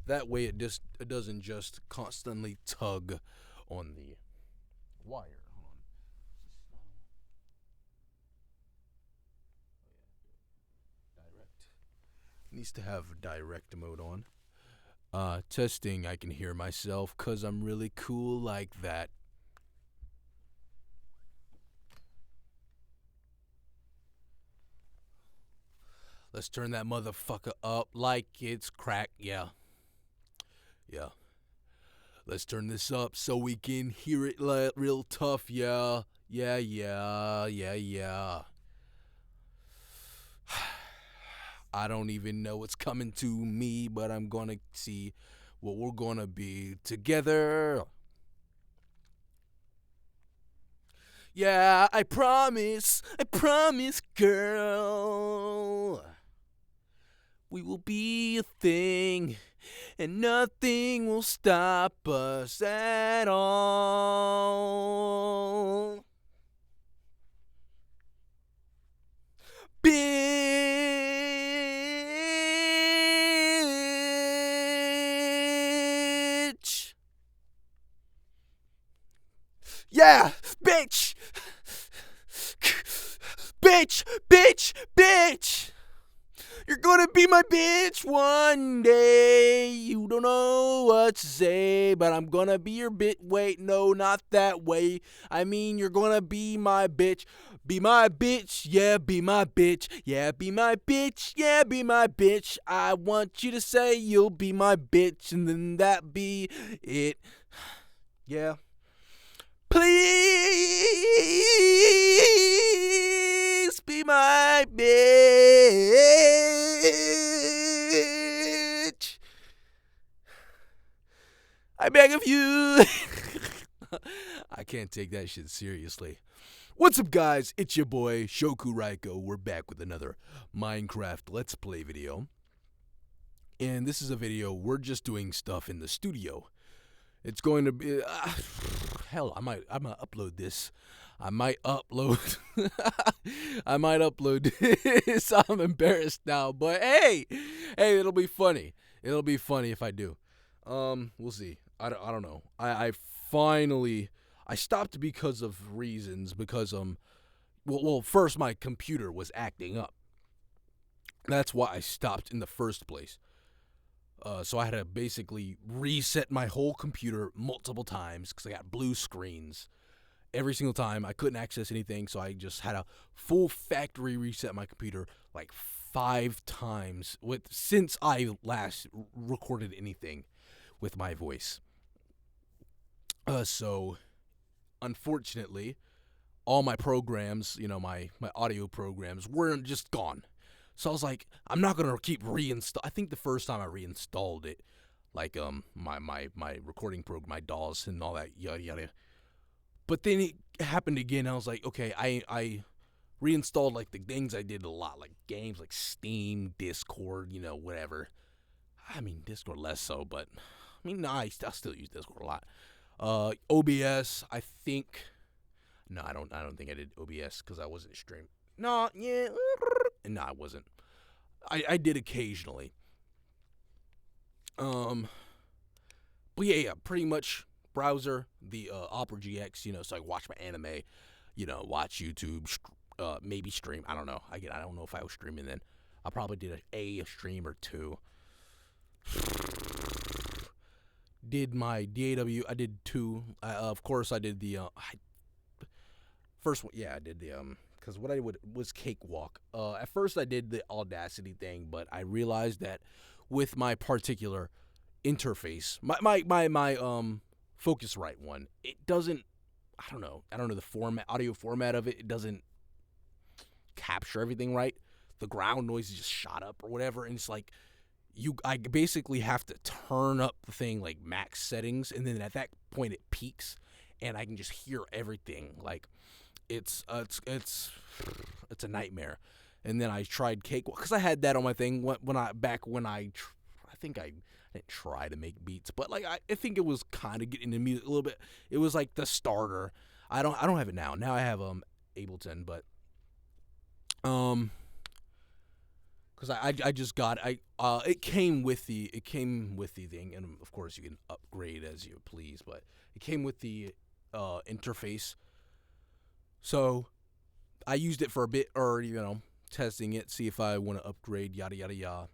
That way it doesn't just constantly tug on the wire. Hold on. Direct. Needs to have direct mode on. Testing, I can hear myself cause I'm really cool like that. Let's turn that motherfucker up like it's crack. Yeah. Yeah. Let's turn this up so we can hear it real tough. Yeah. Yeah, yeah, yeah, yeah. I don't even know what's coming to me, but I'm gonna see what we're gonna be together. Yeah, I promise, girl. We will be a thing, and nothing will stop us at all. Bitch. Yeah, bitch. Bitch, bitch, bitch. You're gonna be my bitch one day. You don't know what to say, but I'm gonna be your bit. Wait, no, not that way. I mean, you're gonna be my bitch. Be my bitch, yeah, be my bitch. Yeah, be my bitch, yeah, be my bitch. I want you to say you'll be my bitch, and then that be it. Yeah. Please be my bitch. I beg of you. I can't take that shit seriously. What's up, guys? It's your boy, Shokky. We're back with another Minecraft Let's Play video. And this is a video, we're just doing stuff in the studio. It's going to be... hell, I might upload this. I might upload... I might upload this. I'm embarrassed now. But hey, it'll be funny. It'll be funny if I do. We'll see. I don't know. I finally... I stopped because of reasons. Because, well, first my computer was acting up. That's why I stopped in the first place. So I had to basically reset my whole computer multiple times because I got blue screens every single time. I couldn't access anything, so I just had a full factory reset my computer like 5 times since I last recorded anything with my voice. So unfortunately, all my programs, my audio programs weren't just gone. So I was like, I'm not gonna keep reinstall. I think the first time I reinstalled it, like my recording program, my DAWs and all that yada yada. But then it happened again. I was like, okay, I reinstalled like the things I did a lot, like games like Steam, Discord, whatever. I mean Discord less so, but I mean I still use Discord a lot. OBS, I think. No, I don't think I did OBS because I wasn't streaming. No, yeah. No, I wasn't. I did occasionally. But yeah, pretty much browser, the Opera GX, so I watch my anime, watch YouTube, maybe stream. I don't know. I don't know if I was streaming then. I probably did a stream or two. Did my DAW, I did 2. Of course, I did the, first one, yeah, I did the, because what I was Cakewalk. At first I did the Audacity thing, but I realized that with my particular interface, my Focusrite one, it doesn't, I don't know the audio format of it. It doesn't capture everything right. The ground noise is just shot up or whatever, and it's like I basically have to turn up the thing like max settings, and then at that point it peaks, and I can just hear everything like. It's a nightmare. And then I tried Cakewalk because I had that on my thing when I think I didn't try to make beats, but like I think it was kind of getting into music a little bit. It was like the starter. I don't have it now. Now I have Ableton, but because I just got it came with the thing, and of course you can upgrade as you please, but it came with the interface. So I used it for a bit, or testing it, see if I want to upgrade, yada yada yada.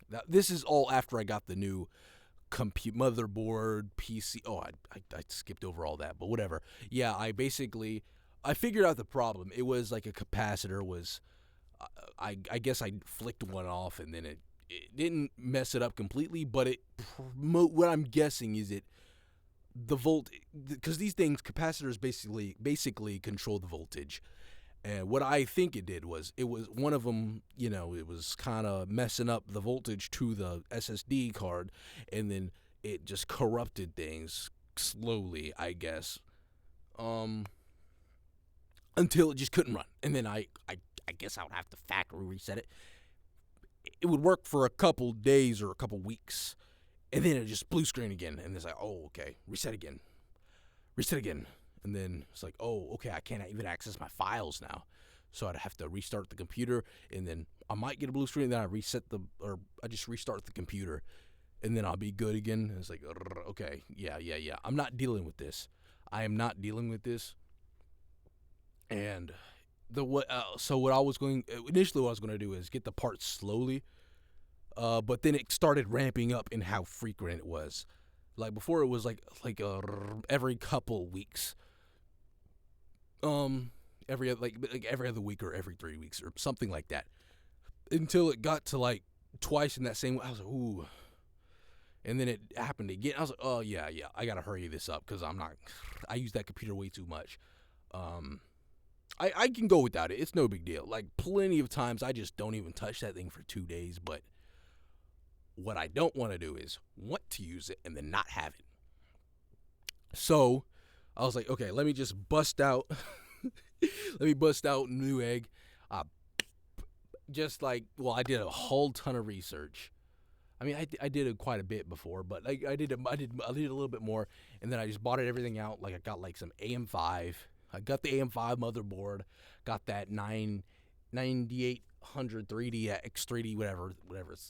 Now, this is all after I got the new motherboard, PC. Oh, I skipped over all that, but whatever. Yeah, I figured out the problem. It was like a capacitor was. I guess I flicked one off, and then it didn't mess it up completely, but what I'm guessing is the volt, because these things, capacitors basically control the voltage. And what I think it did was one of them, it was kind of messing up the voltage to the SSD card, and then it just corrupted things slowly, I guess, until it just couldn't run. And then I guess I would have to factory reset it. It would work for a couple days or a couple weeks, and then it just blue screen again, and it's like, oh, okay, reset again. And then it's like, oh, okay, I can't even access my files now. So I'd have to restart the computer, and then I might get a blue screen, and then I just restart the computer, and then I'll be good again. And it's like, okay, yeah. I'm not dealing with this. I am not dealing with this. And what I was going to do is get the parts slowly, but then it started ramping up in how frequent it was. Like before, it was like every couple weeks. Every other week or every 3 weeks or something like that, until it got to like twice in that same week. I was like, ooh, and then it happened again. I was like, oh yeah, I gotta hurry this up because I use that computer way too much. I can go without it. It's no big deal. Like plenty of times, I just don't even touch that thing for 2 days. But what I don't want to do is want to use it and then not have it. So I was like, okay, let me just bust out. Let me bust out Newegg. I did a whole ton of research. I mean, I did quite a bit before, but I did a little bit more, and then I just bought everything out. Like I got like some AM5. I got the AM5 motherboard. Got that 9800 3D whatever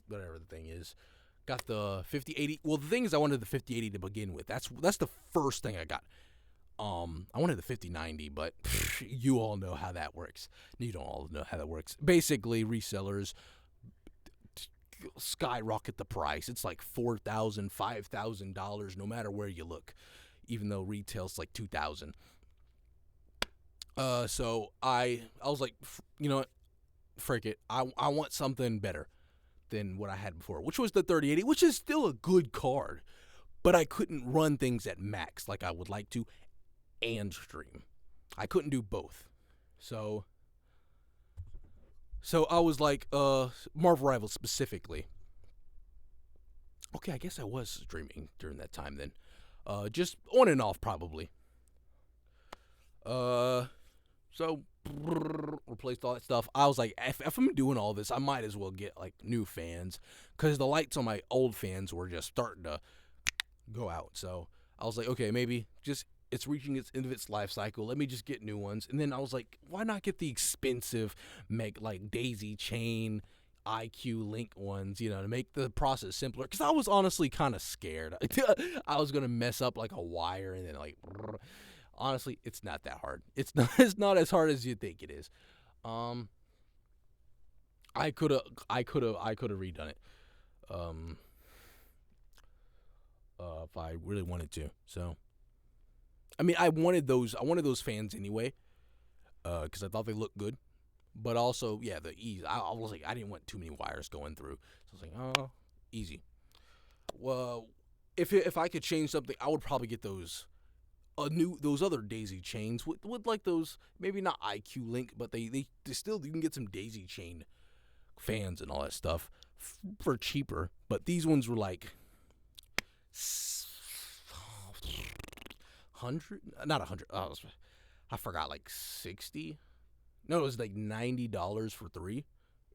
the thing is. Got the 5080. Well, the thing is, I wanted the 5080 to begin with. That's the first thing I got. I wanted the 5090, but you all know how that works. You don't all know how that works. Basically, resellers skyrocket the price. It's like $4,000, $5,000, no matter where you look, even though retail's like $2,000. So I was like, you know what, frick it. I want something better than what I had before, which was the 3080, which is still a good card, but I couldn't run things at max like I would like to and stream. I couldn't do both. So I was like, Marvel Rivals specifically. Okay, I guess I was streaming during that time then. Just on and off probably. So replaced all that stuff. I was like, if I'm doing all this, I might as well get like new fans, because the lights on my old fans were just starting to go out. So I was like, okay, maybe just it's reaching its end of its life cycle. Let me just get new ones. And then I was like, why not get the expensive, like daisy chain, IQ Link ones, to make the process simpler? Because I was honestly kind of scared. I was gonna mess up like a wire, and then like, honestly, it's not that hard. It's not as hard as you think it is. I could have redone it. If I really wanted to. So, I mean, I wanted those fans anyway, because I thought they looked good. But also, yeah, the ease. I was like, I didn't want too many wires going through. So I was like, oh, easy. Well, if I could change something, I would probably get those other daisy chains with like those, maybe not IQ Link, but they still, you can get some daisy chain fans and all that stuff for cheaper. But these ones were like 100, not 100. I forgot, like 60. No, it was like $90 for 3,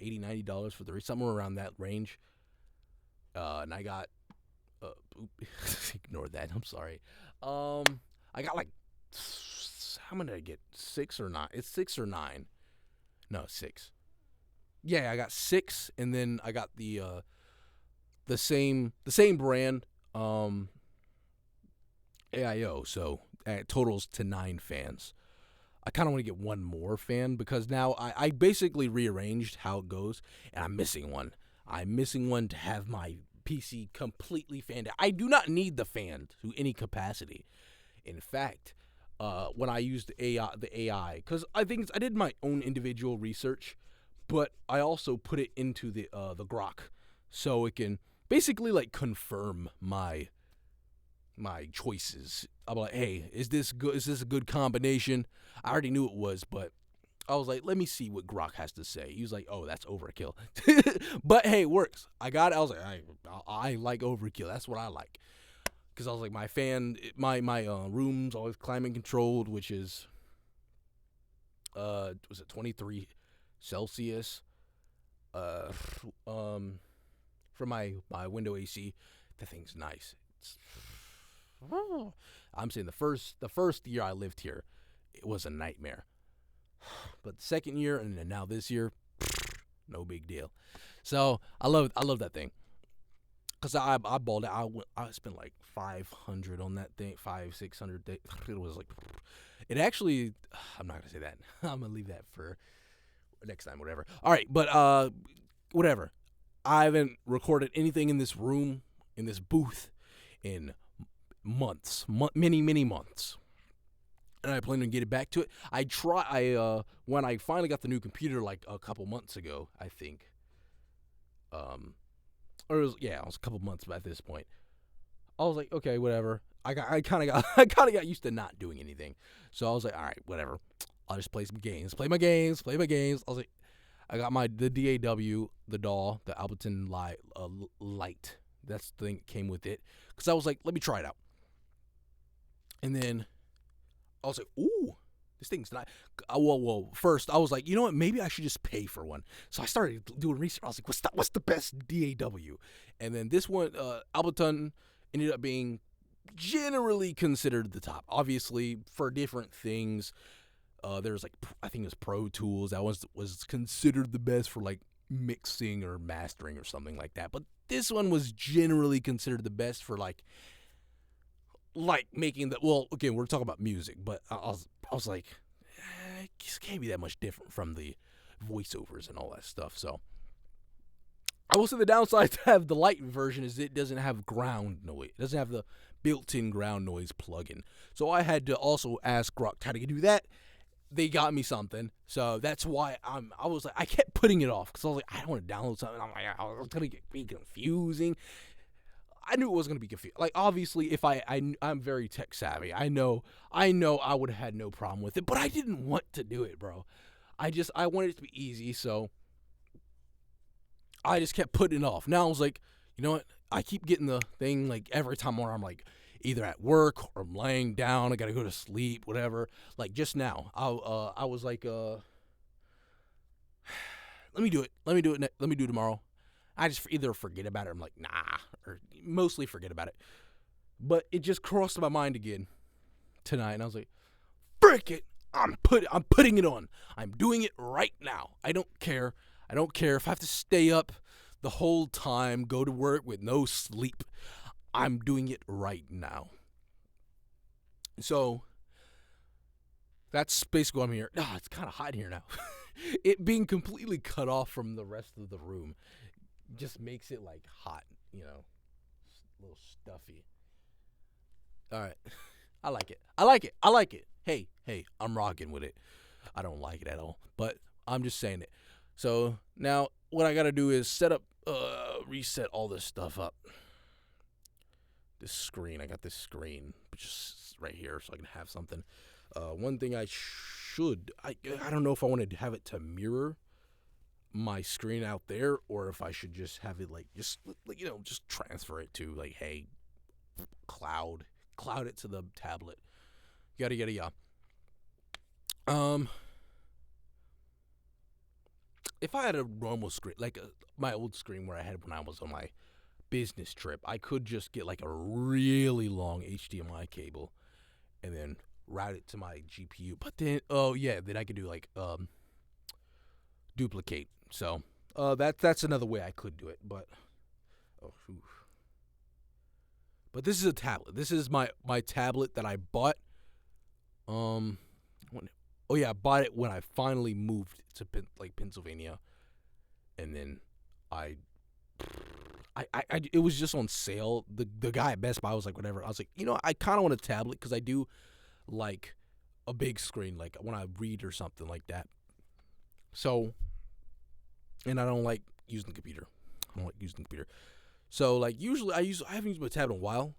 $80-$90 for 3, somewhere around that range. And I got, ignore that. I'm sorry. I got like, how many did I get? 6 or 9? It's 6 or 9. No, 6. Yeah, I got 6, and then I got the same brand, AIO. So it totals to 9 fans. I kind of want to get one more fan because now I basically rearranged how it goes, and I'm missing one. I'm missing one to have my PC completely fanned out. I do not need the fan to any capacity. In fact, when I used the AI, because I did my own individual research, but I also put it into the Grok, so it can basically like confirm my choices. I'm like, hey, is this good? Is this a good combination? I already knew it was, but I was like, let me see what Grok has to say. He was like, oh, that's overkill. But hey, it works. I got it. I was like, I like overkill. That's what I like. Because I was like, my room's always climate controlled, which is, was it 23 Celsius? For my window AC, that thing's nice. I'm saying the first year I lived here, it was a nightmare. But the second year and then now this year, no big deal. So I love that thing. Cause I balled out. I spent like 500 on that thing, 600. It was like, it actually. I'm not gonna say that. I'm gonna leave that for next time. Whatever. All right, but whatever. I haven't recorded anything in this room, in this booth, in months, many months, and I plan on getting back to it. When I finally got the new computer like a couple months ago, I think. Or it was a couple months at this point. I was like, okay, whatever. I kind of got used to not doing anything, so I was like, all right, whatever. I'll just play some games, play my games. I was like, I got the DAW, the DAW, the Ableton Light. That's the thing that came with it, because I was like, let me try it out. And then I was like, ooh, this thing's not. Well, first I was like, you know what? Maybe I should just pay for one. So I started doing research. I was like, what's the best DAW? And then this one, Ableton, ended up being generally considered the top. Obviously, for different things, there's like, I think it was Pro Tools that was considered the best for like mixing or mastering or something like that. But this one was generally considered the best for like making the, well, again, we're talking about music, but I was like, it just can't be that much different from the voiceovers and all that stuff. So I will say the downside to have the light version is it doesn't have ground noise. It doesn't have the built-in ground noise plugin. So I had to also ask Grok how to do that. They got me something, so that's why I was like, I kept putting it off because I was like, I don't want to download something. I'm like, oh, it's gonna be confusing. I knew it was gonna be confusing. Like, obviously, if I'm very tech savvy, I know I would have had no problem with it, but I didn't want to do it, bro. I wanted it to be easy, so I just kept putting it off. Now I was like, you know what? I keep getting the thing like every time where I'm like either at work or I'm laying down, I gotta go to sleep, whatever. Like just now, I was like, let me do it. Let me do it tomorrow. I just either forget about it. I'm like, nah, or mostly forget about it. But it just crossed my mind again tonight, and I was like, frick it. I'm putting it on. I'm doing it right now. I don't care. I don't care if I have to stay up the whole time, go to work with no sleep. I'm doing it right now. So that's basically why I'm here. It's kind of hot here now. It being completely cut off from the rest of the room just makes it like hot, you know, a little stuffy. All right. I like it. Hey, I'm rocking with it. I don't like it at all, but I'm just saying it. So now what I got to do is reset all this stuff up. This screen, I got this screen just right here so I can have something. One thing I don't know if I wanted to have it to mirror my screen out there or if I should just have it just transfer it to like, hey, cloud it to the tablet. Yada yada yada. If I had a normal screen, like my old screen where I had when I was on my business trip, I could just get like a really long HDMI cable and then route it to my GPU. But then, then I could do like duplicate. So That's another way I could do it, but but this is a tablet. This is my tablet that I bought. I bought it when I finally moved to Pennsylvania, and then I it was just on sale. The guy at Best Buy was like, whatever. I was like, I kind of want a tablet because I do like a big screen, like when I read or something like that. So, and I don't like using the computer. So like usually I haven't used my tablet in a while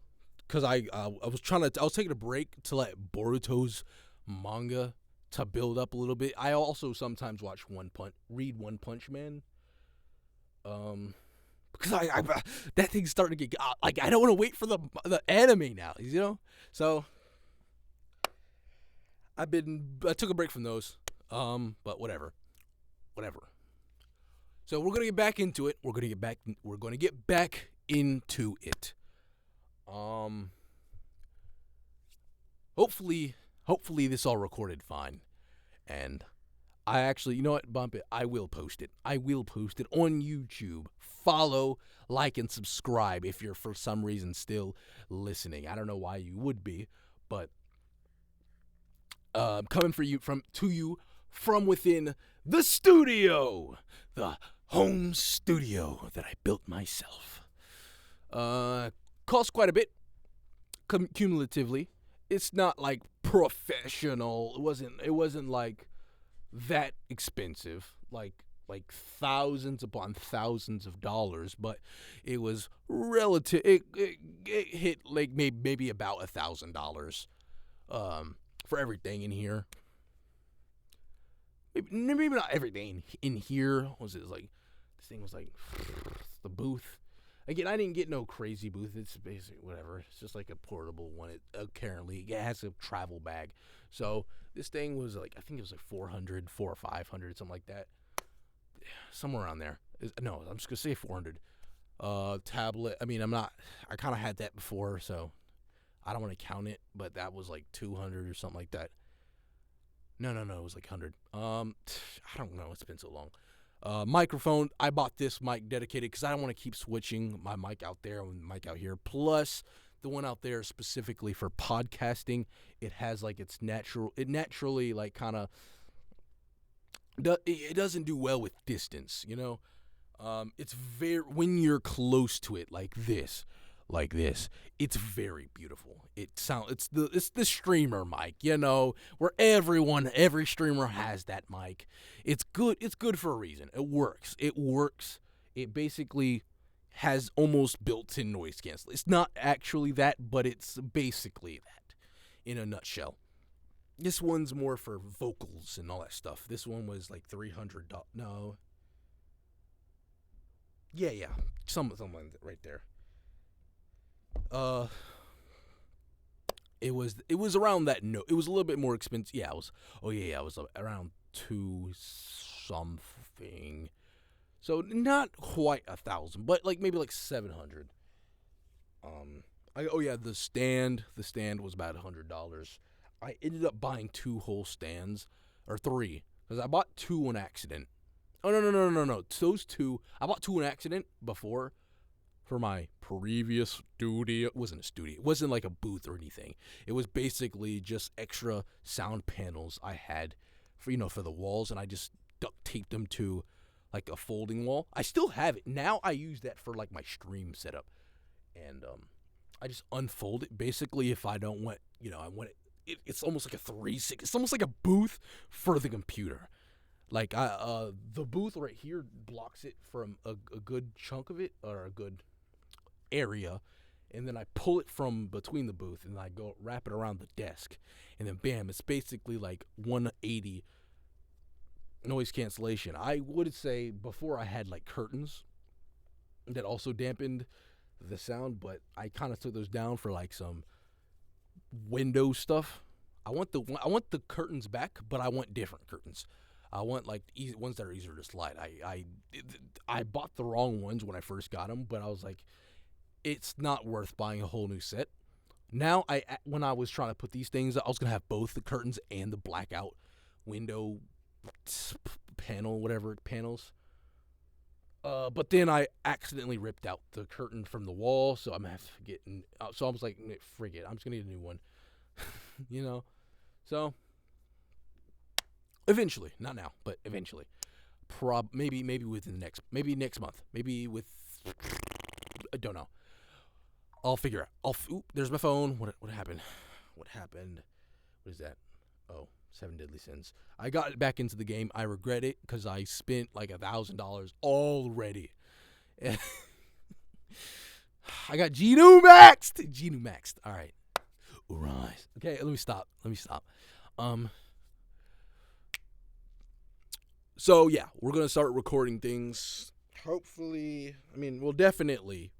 because I was taking a break to let Boruto's manga to build up a little bit. I also sometimes read One Punch Man. Because I that thing's starting to get like I don't want to wait for the anime now, So I took a break from those. But whatever. So we're gonna get back into it. We're gonna get back into it. Hopefully this all recorded fine. And I actually, you know what, bump it. I will post it. On YouTube. Follow, like, and subscribe if you're for some reason still listening. I don't know why you would be, but coming to you from within the studio, the home studio that I built myself. Cost quite a bit, cumulatively. It's not like professional. It wasn't like that expensive, like thousands upon thousands of dollars, but it was relative. It hit like maybe about $1,000 for everything in here. Maybe not everything in here. This thing was like the booth. Again, I didn't get no crazy booth. It's basically whatever. It's just like a portable one. It has a travel bag. So this thing was like, I think it was like 400 or 500, something like that. Somewhere around there. No, I'm just going to say 400. Tablet. I mean, I kind of had that before, so I don't want to count it, but that was like 200 or something like that. No, it was like 100. I don't know. It's been so long. Microphone. I bought this mic dedicated because I don't want to keep switching my mic out there and mic out here. Plus, the one out there specifically for podcasting, it has like it naturally like kind of, it doesn't do well with distance, It's when you're close to it like this, it's very beautiful. It's the streamer mic, where every streamer has that mic. It's good for a reason. It works. It basically has almost built-in noise cancellation. It's not actually that, but it's basically that in a nutshell. This one's more for vocals and all that stuff. This one was like $300. No. Yeah. Something right there. It was around that note. It was a little bit more expensive. Yeah, it was around 2 something. So not quite 1,000, but like maybe like 700. The stand was about $100. I ended up buying 2 whole stands, or 3, because I bought 2 on accident. Oh no. Those 2, I bought 2 on accident before. For my previous studio. It wasn't a studio. It wasn't like a booth or anything. It was basically just extra sound panels I had for the walls, and I just duct taped them to like a folding wall. I still have it. Now I use that for like my stream setup. And I just unfold it. Basically, if I don't want, I want it's almost like a 360. It's almost like a booth for the computer. Like the booth right here blocks it from a good chunk of it, or a good area, and then I pull it from between the booth and I go wrap it around the desk, and then bam, it's basically like 180 noise cancellation. I would say before I had like curtains that also dampened the sound, but I kind of took those down for like some window stuff. I want the curtains back, but I want different curtains. I want like ones that are easier to slide. I bought the wrong ones when I first got them, but I was like, it's not worth buying a whole new set. Now, when I was trying to put these things, I was going to have both the curtains and the blackout window panels. But then I accidentally ripped out the curtain from the wall, so I'm gonna have to get. So I was like, frig it, I'm just gonna get a new one. you know. So eventually, not now, but eventually, maybe within the next month, maybe with I don't know. I'll figure out. There's my phone. What happened? What happened? What is that? Oh, 7 Deadly Sins. I got back into the game. I regret it because I spent like $1,000 already. I got Genu maxed. Genu maxed. All right. Rise. Okay, let me stop. So yeah, we're gonna start recording things. Hopefully, definitely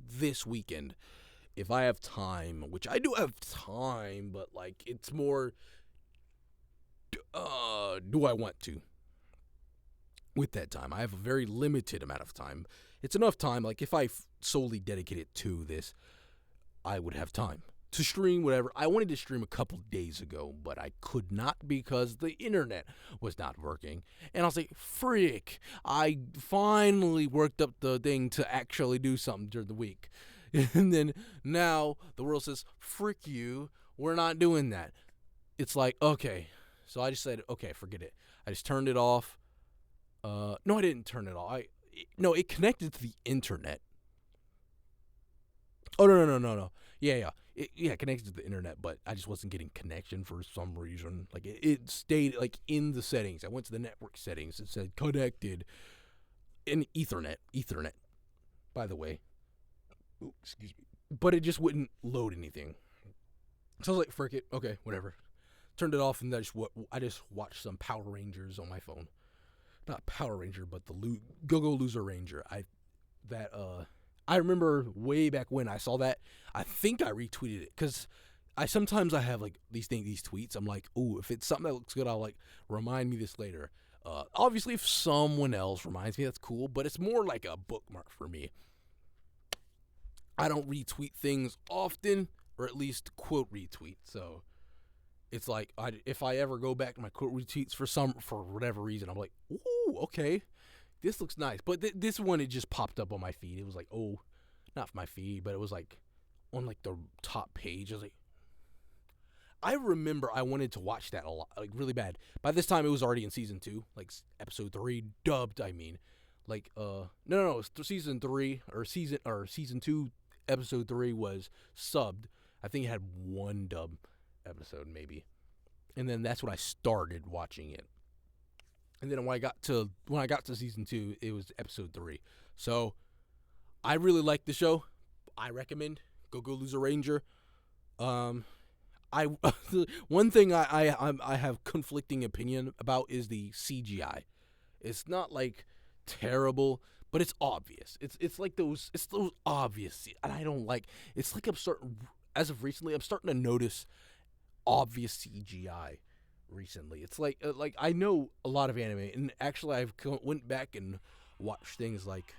this weekend if I have time, which I do have time, but like it's more. Do I want to? With that time, I have a very limited amount of time. It's enough time. Like if I solely dedicate it to this, I would have time to stream whatever. I wanted to stream a couple days ago, but I could not because the internet was not working. And I was like, frick, I finally worked up the thing to actually do something during the week. And then now the world says, frick you, we're not doing that. It's like, okay. So I just said, okay, forget it. I just turned it off. No, I didn't turn it off. It connected to the internet. Oh, no. Yeah. It connected to the internet, but I just wasn't getting connection for some reason. Like it stayed like in the settings. I went to the network settings. It said connected in Ethernet, by the way. Ooh, excuse me. But it just wouldn't load anything. So I was like, frick it. Okay, whatever. Turned it off, and I just watched some Power Rangers on my phone. Not Power Ranger, but the Go-Go Loser Ranger. I remember way back when I saw that. I think I retweeted it because sometimes I have like these tweets. I'm like, ooh, if it's something that looks good, I'll like remind me this later. Obviously, if someone else reminds me, that's cool. But it's more like a bookmark for me. I don't retweet things often, or at least quote retweet. So it's like if I ever go back to my quote retweets for whatever reason, I'm like, ooh, okay, this looks nice. But this one, it just popped up on my feed. It was like, oh, not my feed, but it was like on like the top page. I was like, I remember I wanted to watch that a lot, like really bad. By this time, it was already in season 2, like episode 3, dubbed. I mean, like no, it's season 3 or season 2, episode 3 was subbed. I think it had one dub episode maybe, and then that's when I started watching it. And then when I got to season 2, it was episode 3. So I really like the show. I recommend Go-Go Loser Ranger. One thing I have conflicting opinion about is the CGI. It's not like terrible, but it's obvious. It's those obvious, and I don't like. It's like as of recently, I'm starting to notice obvious CGI recently. It's like I know a lot of anime, and actually I've went back and watched things like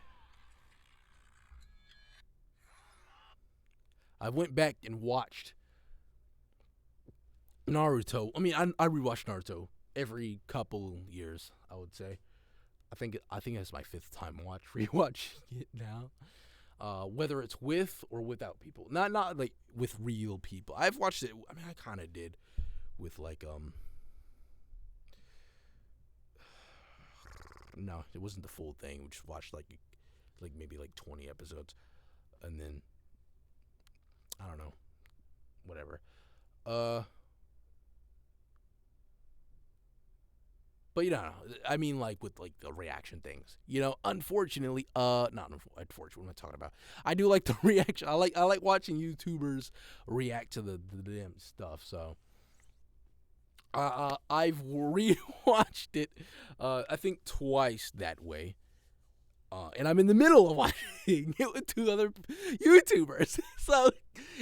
I went back and watched Naruto. I mean, I rewatch Naruto every couple years, I would say. I think it's my 5th time rewatching it now. Whether it's with or without people, not like with real people. I've watched it. I mean, I kind of did with like no, it wasn't the full thing. We just watched like maybe like 20 episodes, and then I don't know, whatever. But I mean, like with like the reaction things, unfortunately, not unfortunately, what am I talking about? I do like the reaction. I like watching YouTubers react to the damn stuff. So, I've rewatched it, I think twice that way. And I'm in the middle of watching it with 2 other YouTubers. So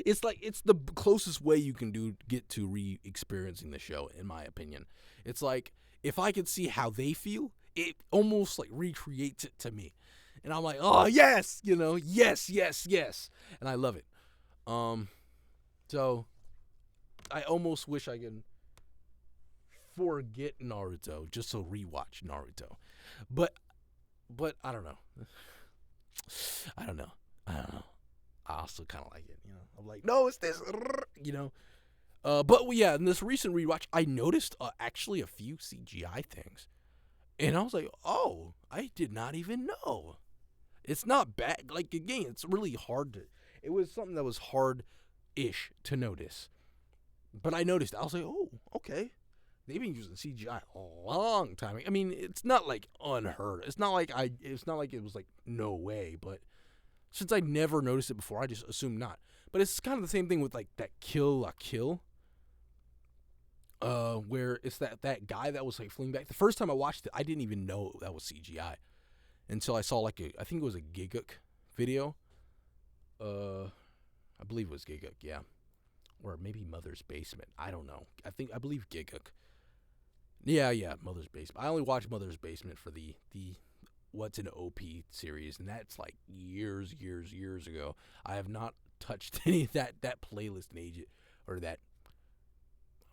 it's the closest way you can get to re-experiencing the show, in my opinion. It's like, if I could see how they feel, it almost like recreates it to me. And I'm like, oh, yes, yes. And I love it. So I almost wish I could forget Naruto just to rewatch Naruto. But But I don't know. I don't know. I don't know. I also kind of like it, you know. I'm like, no, it's this, you know. But yeah, in this recent rewatch, I noticed actually a few CGI things, and I was like, oh, I did not even know. It's not bad. Like again, it's really hard to. It was something that was hard-ish to notice, but I noticed. I was like, oh, okay. They've been using CGI a long time. I mean, it's not like unheard. It's not like I. It's not like it was like no way. But since I never noticed it before, I just assumed not. But it's kind of the same thing with like that Kill la Kill. Where it's that guy that was like fleeing back. The first time I watched it, I didn't even know that was CGI until I saw like I think it was a Giguk video. I believe it was Giguk, yeah, or maybe Mother's Basement. I don't know. I believe Giguk. Yeah, Mother's Basement. I only watched Mother's Basement for the What's an OP series, and that's like years ago. I have not touched any of that playlist in age or that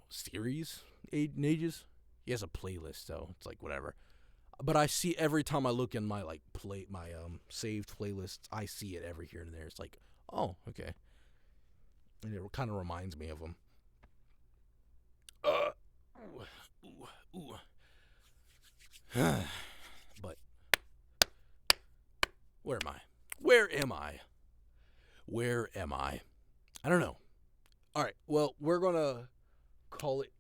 series in ages. He has a playlist, so it's like whatever. But I see every time I look in my like my saved playlists, I see it every here and there. It's like, oh, okay, and it kind of reminds me of him. Ooh. But where am I? Where am I? I don't know. All right. Well, we're gonna call it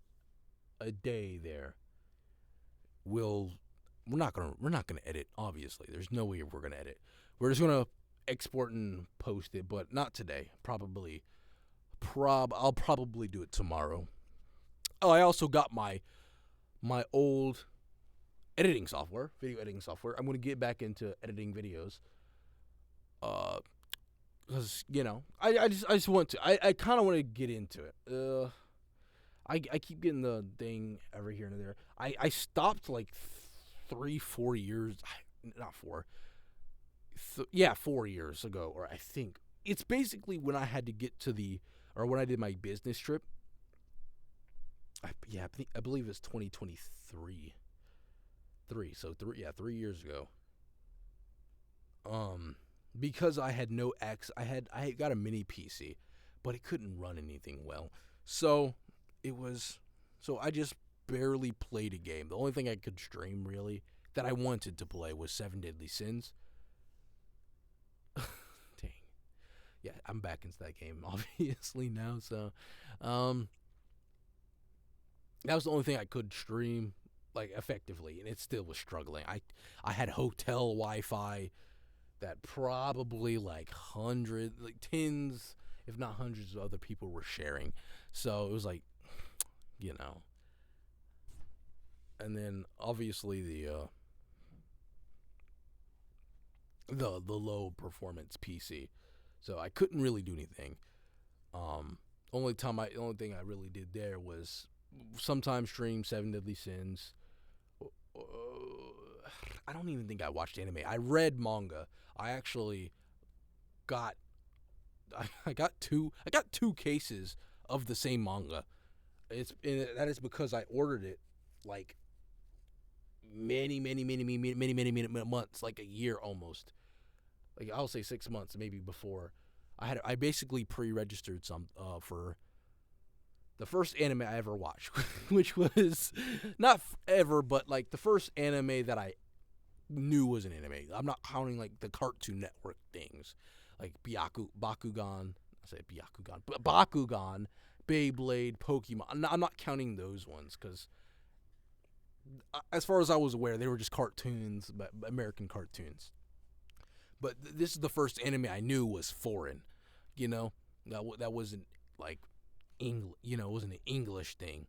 a day there. We're not gonna edit. Obviously, there's no way we're gonna edit. We're just gonna export and post it, but not today. I'll probably do it tomorrow. Oh, I also got my old editing software, video editing software. I'm gonna get back into editing videos. Because you know, I just want to. I kind of want to get into it. I keep getting the thing every here and there. I stopped like 3-4 years, not 4. 4 years ago, or I think it's basically when I had to get to when I did my business trip. I believe it's 2023. 3 years ago. Because I had no I had got a mini PC, but it couldn't run anything well. So I just barely played a game. The only thing I could stream really that I wanted to play was 7 Deadly Sins. Dang. Yeah, I'm back into that game obviously now, so that was the only thing I could stream like effectively, and it still was struggling. I had hotel Wi-Fi that probably like tens, if not hundreds of other people were sharing. So it was like, you know. And then obviously the low performance PC. So I couldn't really do anything. Only thing I really did there was sometimes stream 7 Deadly Sins. I don't even think I watched anime. I read manga. I actually got two cases of the same manga. That is because I ordered it like many months, like a year almost. Like I'll say 6 months maybe before. I basically pre-registered some for the first anime I ever watched, which was not ever, but like the first anime that I knew was an anime. I'm not counting like the Cartoon Network things, like Bakugan. I say Bakugan, Beyblade, Pokemon. I'm not counting those ones because, as far as I was aware, they were just cartoons, American cartoons. But this is the first anime I knew was foreign. You know, that wasn't like English. You know, it wasn't an English thing,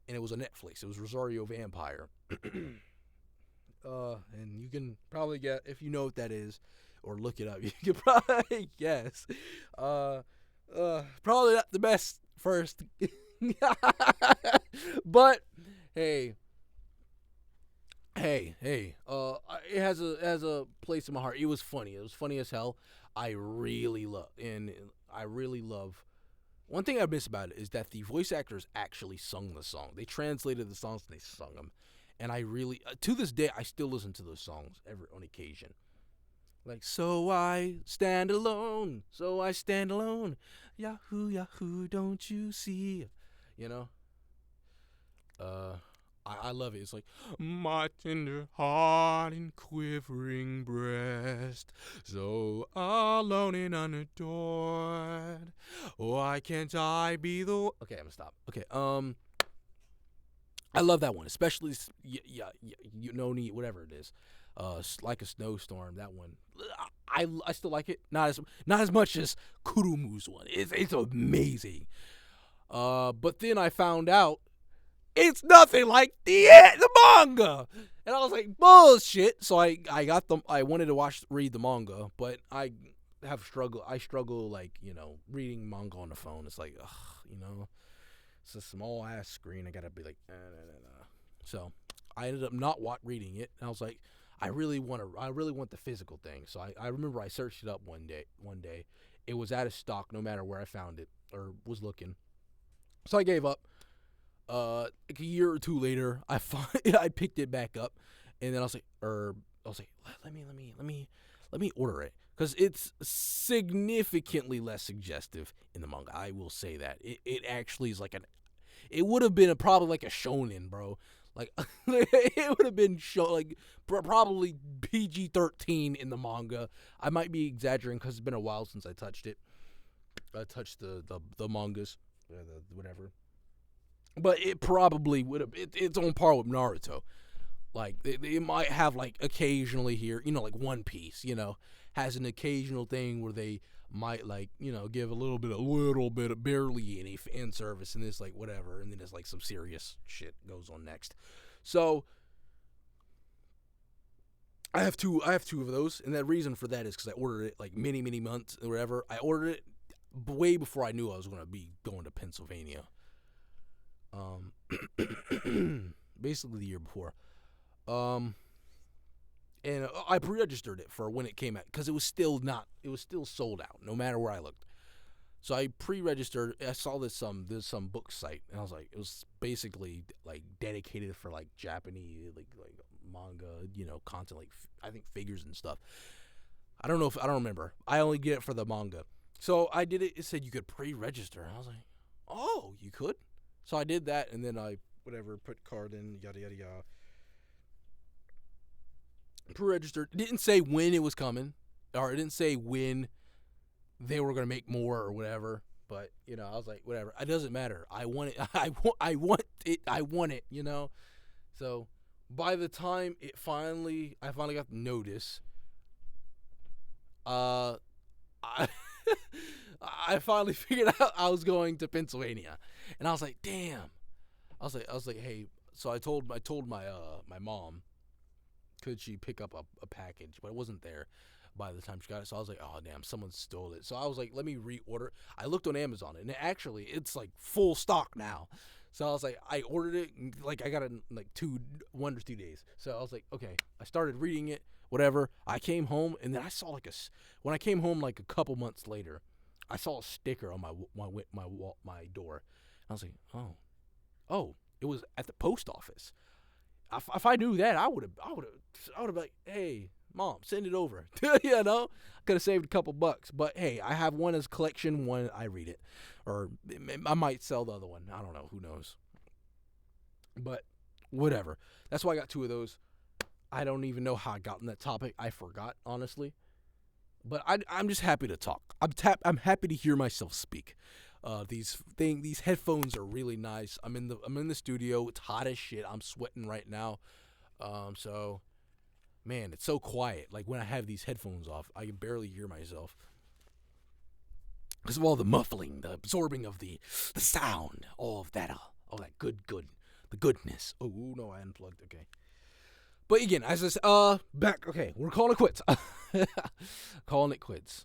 and it was a Netflix. It was Rosario Vampire. And you can probably get, if you know what that is, or look it up, you can probably guess. Probably not the best first. But hey, it has a place in my heart. It was funny. It was funny as hell. I really love. One thing I miss about it is that the voice actors actually sung the song. They translated the songs and they sung them, And I really, to this day, I still listen to those songs on occasion. Like, so I stand alone, Yahoo, Yahoo, don't you see? You know? I love it. It's like, my tender heart and quivering breast, so alone and unadored. Why can't I be the... Okay, I'm gonna stop. Okay, I love that one, especially, you know, whatever it is. Like a snowstorm, that one. I still like it. Not as much as Kurumu's one. It's amazing. But then I found out it's nothing like the manga, and I was like, bullshit. So I got them. I wanted to read the manga, but I struggle like, you know, reading manga on the phone. It's like, ugh, you know, it's a small ass screen. I gotta be like, nah. So I ended up not reading it, and I was like, I really want the physical thing. So I remember I searched it up one day. It was out of stock no matter where I found it or was looking. So I gave up. Like a year or two later, I picked it back up, and then I was like, let me order it, because it's significantly less suggestive in the manga. I will say that it actually is like it would have been probably like a shonen, bro. Like it would have been probably PG-13 in the manga. I might be exaggerating because it's been a while since I touched it. I touched the mangas, whatever. But it probably would have. It's on par with Naruto. Like they might have like occasionally here, you know, like One Piece, you know, has an occasional thing where they might like, you know, give a little bit of barely any fan service, and it's like whatever, and then it's like some serious shit goes on next. So I have two of those, and the reason for that is because I ordered it like many months or whatever. I ordered it way before I knew I was going to be going to Pennsylvania. Basically the year before. And I pre-registered it for when it came out, because it was still sold out no matter where I looked. So I pre-registered. I saw there's some book site, and I was like, it was basically like dedicated for like Japanese like manga, you know, content, like I think figures and stuff. I don't remember. I only get it for the manga. So I did it. It said you could pre-register, and I was like, oh, you could. So I did that, and then I put card in, yada yada yada. Pre-registered. It didn't say when it was coming, or it didn't say when they were gonna make more or whatever. But you know, I was like, whatever. It doesn't matter. I want it. I want it. I want it. You know. So by the time I finally got the notice, I I finally figured out I was going to Pennsylvania, and I was like, damn. I was like, hey. So I told my my mom, could she pick up a package, but it wasn't there by the time she got it. So I was like, oh damn, someone stole it. So I was like, let me reorder. I looked on Amazon, and it's like full stock now. So I was like, I ordered it, like I got it in like 1 or 2 days. So I was like, okay. I started reading it, whatever. I came home, and then I saw when I came home like a couple months later, I saw a sticker on my door. I was like, oh, it was at the post office. If I knew that, I would have like, hey, mom, send it over. You know, could have saved a couple bucks. But hey, I have one as collection, one I read it, or I might sell the other one. I don't know, who knows. But whatever. That's why I got 2 of those. I don't even know how I got on that topic. I forgot, honestly. But I'm just happy to talk. I'm happy to hear myself speak. These headphones are really nice. I'm in the studio. It's hot as shit. I'm sweating right now. So man, it's so quiet. Like when I have these headphones off, I can barely hear myself because of all the muffling, the absorbing of the sound, all that good, the goodness. Oh no, I unplugged. Okay. But again, as I said, back. Okay, we're calling it quits. Calling it quits.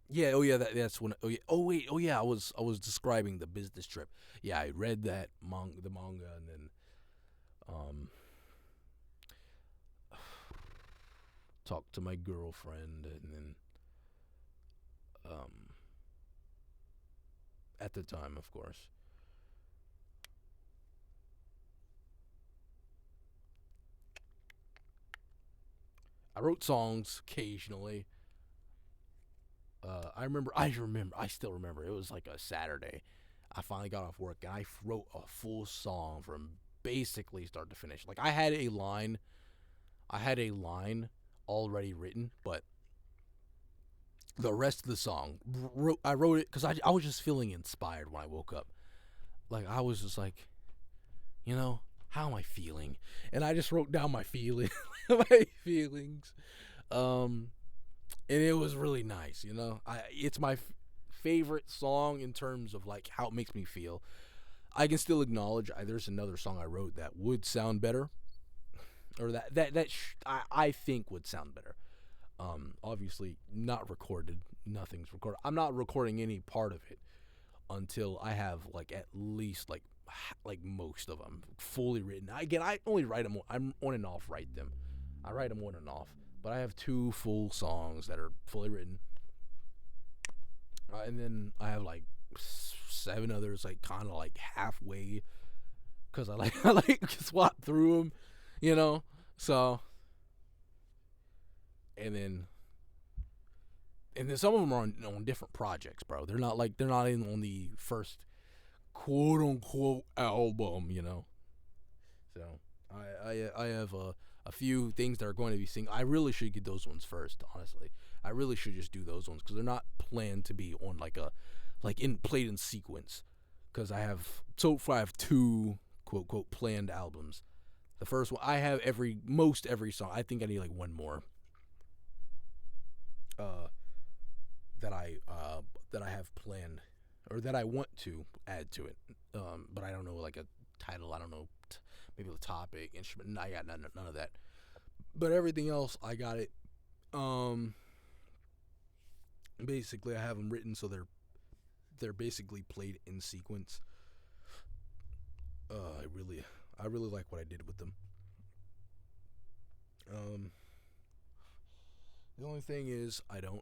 Yeah. Oh yeah. That's when. Oh yeah. Oh wait. Oh yeah. I was describing the business trip. Yeah, I read the manga, and then talked to my girlfriend, and then at the time, of course. I wrote songs occasionally. I still remember. It was like a Saturday. I finally got off work and I wrote a full song from basically start to finish. Like I had a line already written, but the rest of the song, I wrote it because I was just feeling inspired when I woke up. Like I was just like, how am I feeling? And I just wrote down my feelings. And it was really nice. It's my favorite song in terms of like how it makes me feel. I can still acknowledge there's another song I wrote that would sound better, or I think would sound better. Obviously not recorded. Nothing's recorded. I'm not recording any part of it until I have like at least like most of them fully written. I only write them. I'm on and off write them. I write them on and off, but I have 2 full songs that are fully written, and then I have like 7 others like kind of like halfway, because I like swap through them, So, and then some of them are on different projects, bro. They're not in on the first quote unquote album, So I have a few things that are going to be sing. I really should get those ones first, honestly. I really should just do those ones because they're not planned to be on played in sequence. Because I have 2 quote unquote planned albums. The first one I have most every song. I think I need like one more. That I have planned, or that I want to add to it. But I don't know like a title. I don't know maybe the topic, instrument. I got none of that. But everything else I got it. Basically I have them written so they're basically played in sequence. I really like what I did with them. The only thing is I don't.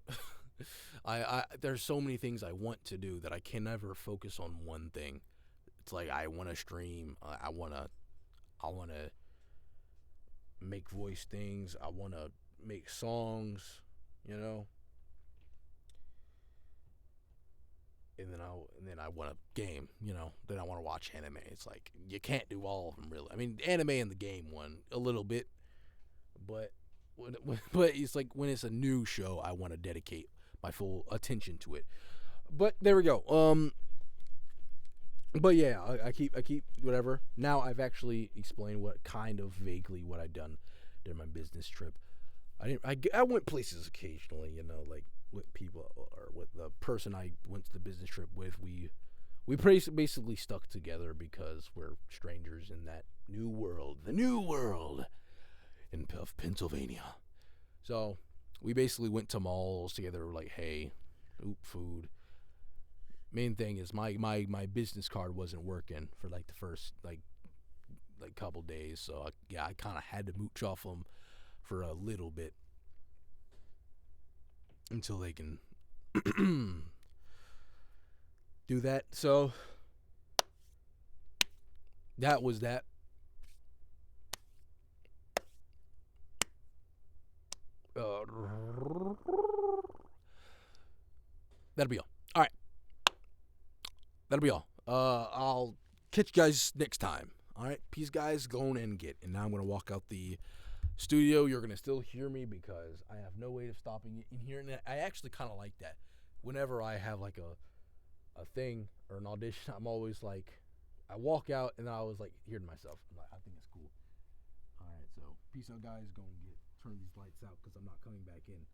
There's so many things I want to do that I can never focus on one thing. It's like I want to stream. I want to make voice things. I want to make songs. And then I want to game. Then I want to watch anime. It's like you can't do all of them really. I mean, anime and the game one a little bit, but but it's like when it's a new show, I want to dedicate my full attention to it. But there we go. But yeah, I keep whatever. Now I've actually explained what kind of vaguely what I've done during my business trip. I went places occasionally, like with people or with the person I went to the business trip with. We basically stuck together because we're strangers in that new world, the new world of Pennsylvania. So we basically went to malls together. Like, hey, food. Main thing is my business card wasn't working for like the first like couple days, so I kind of had to mooch off them for a little bit until they can do that. So that was that. That'll be all. All right. That'll be all. I'll catch you guys next time. All right. Peace, guys. Go and get. And now I'm going to walk out the studio. You're going to still hear me because I have no way of stopping it in here. And I actually kind of like that. Whenever I have like a thing or an audition, I'm always like, I walk out and I was like, hear to myself. I'm like, I think it's cool. All right. So peace out, guys. Go and turn these lights out because I'm not coming back in.